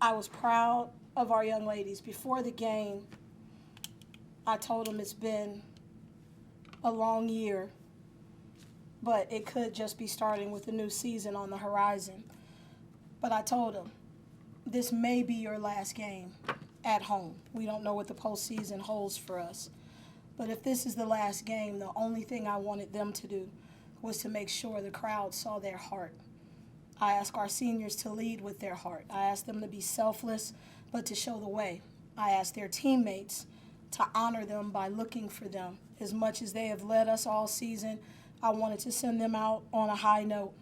I was proud of our young ladies. Before the game, I told them it's been a long year, but it could just be starting with a new season on the horizon. But I told them, this may be your last game at home. We don't know what the postseason holds for us. But if this is the last game, the only thing I wanted them to do was to make sure the crowd saw their heart. I asked our seniors to lead with their heart. I asked them to be selfless, but to show the way. I asked their teammates to honor them by looking for them. As much as they have led us all season, I wanted to send them out on a high note.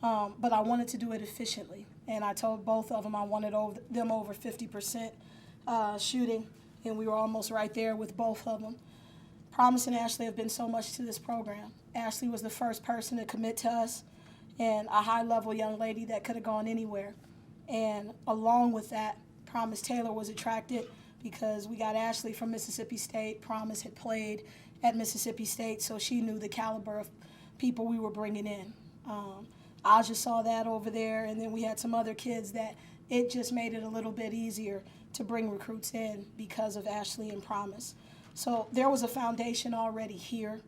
But I wanted to do it efficiently. And I told both of them I wanted them over 50% shooting, and we were almost right there with both of them. Promise and Ashley have been so much to this program. Ashley was the first person to commit to us, and a high-level young lady that could have gone anywhere. And along with that, Promise Taylor was attracted because we got Ashley from Mississippi State. Promise had played at Mississippi State, so she knew the caliber of people we were bringing in. Aja saw that over there, and then we had some other kids that it just made it a little bit easier to bring recruits in because of Ashley and Promise. So there was a foundation already here.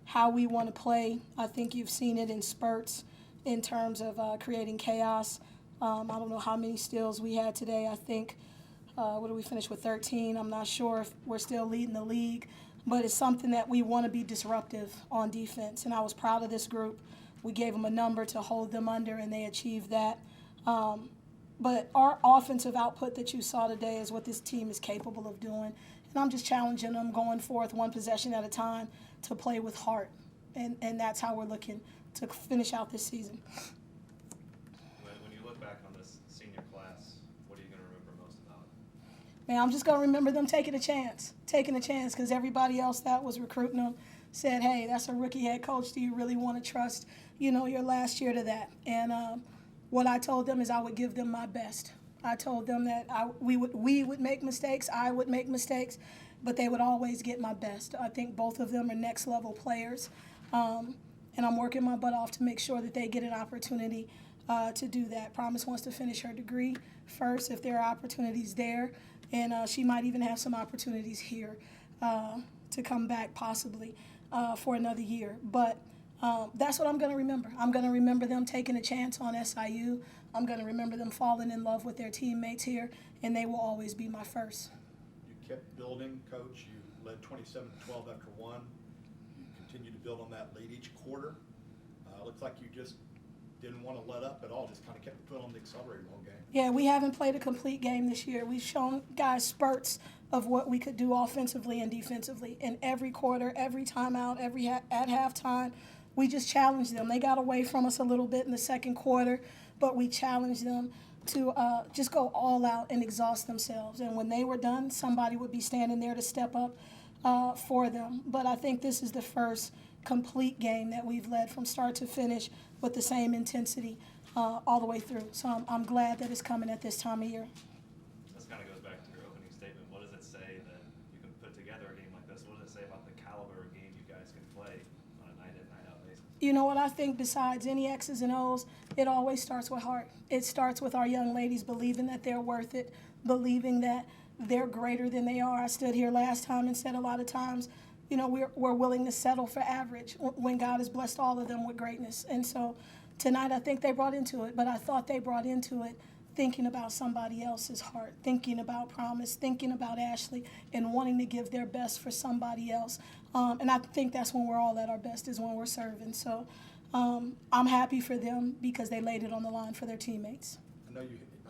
How we want to play, I think you've seen it in spurts in terms of creating chaos. I don't know how many steals we had today. I think, what did we finish with, 13? I'm not sure if we're still leading the league, but it's something that we want to be disruptive on defense, and I was proud of this group. We gave them a number to hold them under, and they achieved that. But our offensive output that you saw today is what this team is capable of doing. And I'm just challenging them going forth one possession at a time to play with heart. And that's how we're looking to finish out this season. When you look back on this senior class, what are you going to remember most about it? Man, I'm just going to remember them taking a chance, because everybody else that was recruiting them said, hey, that's a rookie head coach. Do you really want to trust, your last year to that? And what I told them is I would give them my best. I told them that we would make mistakes, I would make mistakes, but they would always get my best. I think both of them are next-level players, and I'm working my butt off to make sure that they get an opportunity to do that. Promise wants to finish her degree first if there are opportunities there, and she might even have some opportunities here to come back possibly for another year. But that's what I'm going to remember. I'm going to remember them taking a chance on SIU. I'm going to remember them falling in love with their teammates here, and they will always be my first. You kept building, Coach. You led 27-12 after one. You continued to build on that late each quarter. Looks like you just didn't want to let up at all, just kind of kept the foot on the accelerator all game. Yeah, we haven't played a complete game this year. We've shown guys spurts of what we could do offensively and defensively. In every quarter, every timeout, at halftime, we just challenged them. They got away from us a little bit in the second quarter, but we challenged them to just go all out and exhaust themselves. And when they were done, somebody would be standing there to step up for them. But I think this is the first complete game that we've led from start to finish with the same intensity all the way through. So I'm glad that it's coming at this time of year. This kind of goes back to your opening statement. What does it say that you can put together a game like this? What does it say about the caliber of game you guys can play on a night-in, night-out basis? You know what, I think besides any X's and O's, it always starts with heart. It starts with our young ladies believing that they're worth it, believing that they're greater than they are. I stood here last time and said a lot of times, we're willing to settle for average when God has blessed all of them with greatness. And so tonight I think they brought into it, but I thought they brought into it thinking about somebody else's heart, thinking about Promise, thinking about Ashley, and wanting to give their best for somebody else. And I think that's when we're all at our best, is when we're serving. So I'm happy for them because they laid it on the line for their teammates. I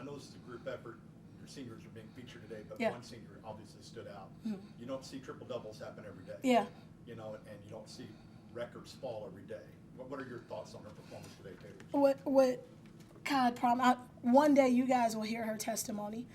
know this is a group effort. Your seniors are being featured today, but Yeah. one senior obviously stood out. Mhm. You don't see triple doubles happen every day. Yeah. And you don't see records fall every day. What are your thoughts on her performance today, Taylor? What God, one day you guys will hear her testimony.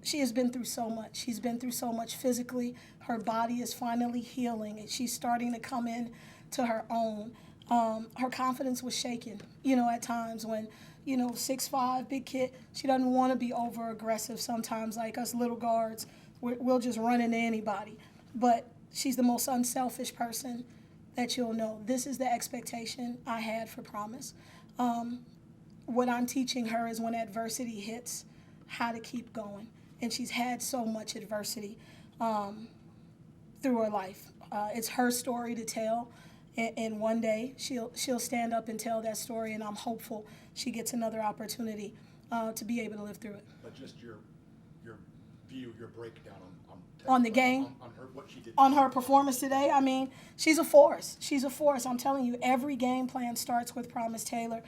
She has been through so much. She's been through so much physically. Her body is finally healing, and she's starting to come in to her own. Her confidence was shaken, at times when, 6'5", big kid. She doesn't want to be over-aggressive sometimes like us little guards. We'll just run into anybody. But she's the most unselfish person that you'll know. This is the expectation I had for Promise. What I'm teaching her is when adversity hits, how to keep going. And she's had so much adversity through her life. It's her story to tell, and one day she'll stand up and tell that story, and I'm hopeful she gets another opportunity to be able to live through it. But just your view, your breakdown On the game? On her, what she did. On her performance today, I mean, she's a force. She's a force. I'm telling you, every game plan starts with Promise Taylor.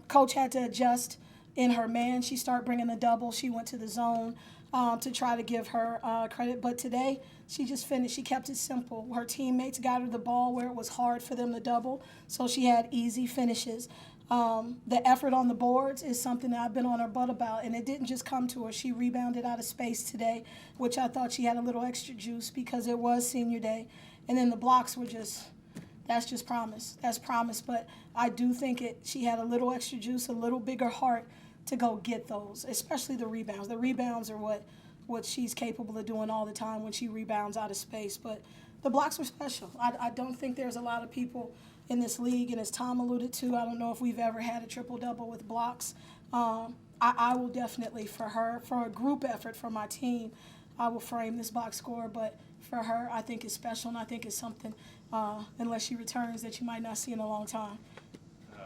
Coach had to adjust in her man. She started bringing the double. She went to the zone to try to give her credit. But today, she just finished. She kept it simple. Her teammates got her the ball where it was hard for them to double, so she had easy finishes. The effort on the boards is something that I've been on her butt about, and it didn't just come to her. She rebounded out of space today, which I thought she had a little extra juice because it was senior day. And then the blocks were that's just promise. That's promise. But I do think she had a little extra juice, a little bigger heart to go get those, especially the rebounds. The rebounds are what she's capable of doing all the time when she rebounds out of space. But the blocks were special. I don't think there's a lot of people in this league, and as Tom alluded to, I don't know if we've ever had a triple-double with blocks. I will definitely, for a group effort for my team, I will frame this box score, but for her, I think it's special, and I think it's something, unless she returns, that you might not see in a long time.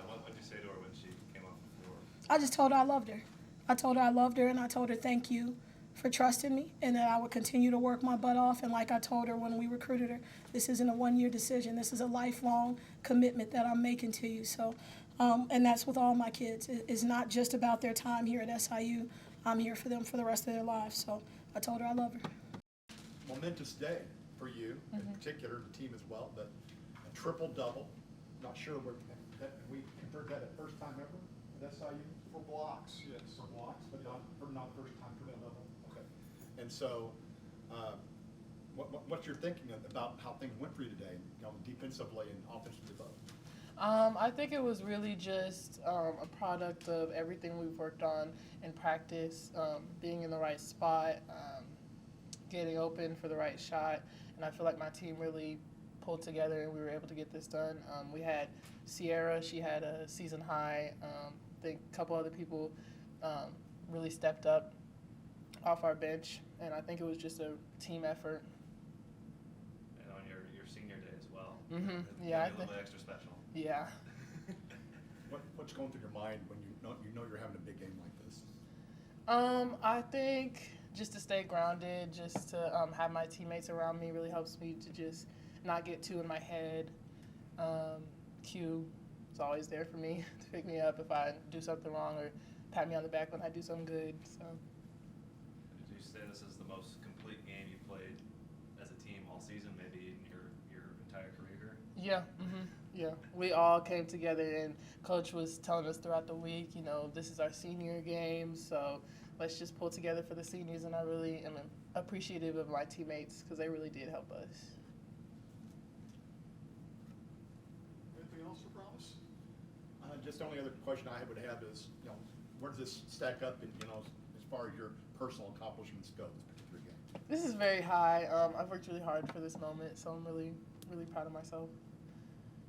What did you say to her when she came off the floor? I just told her I loved her. I told her I loved her, and I told her thank you for trusting me, and that I would continue to work my butt off. And like I told her when we recruited her, this isn't a one-year decision. This is a lifelong commitment that I'm making to you. So, and that's with all my kids. It's not just about their time here at SIU. I'm here for them for the rest of their lives. So I told her I love her. Momentous day for you, in particular, the team as well, but a triple-double. Not sure we converted that at first time ever at SIU? For blocks, yes. For blocks, but not first time for that level. Okay. And so, what's your thinking about how things went for you today, defensively and offensively both? I think it was really just a product of everything we've worked on in practice, being in the right spot, getting open for the right shot, and I feel like my team really pulled together and we were able to get this done. We had Sierra, she had a season high. I think a couple other people really stepped up off our bench, and I think it was just a team effort. And on your senior day as well. Yeah, A little bit extra special. Yeah. What's going through your mind when you know you're having a big game like this? I think just to stay grounded, just to have my teammates around me really helps me to just not get too in my head. Q is always there for me to pick me up if I do something wrong or pat me on the back when I do something good. So. Did you say this is the most complete game you played as a team all season, maybe in your entire career? Yeah, yeah. We all came together, and Coach was telling us throughout the week, this is our senior game, so let's just pull together for the seniors, and I really am appreciative of my teammates because they really did help us. Anything else for Promise? Just the only other question I would have is, where does this stack up in, as far as your personal accomplishments go this particular game? This is very high. I've worked really hard for this moment, so I'm really, really proud of myself.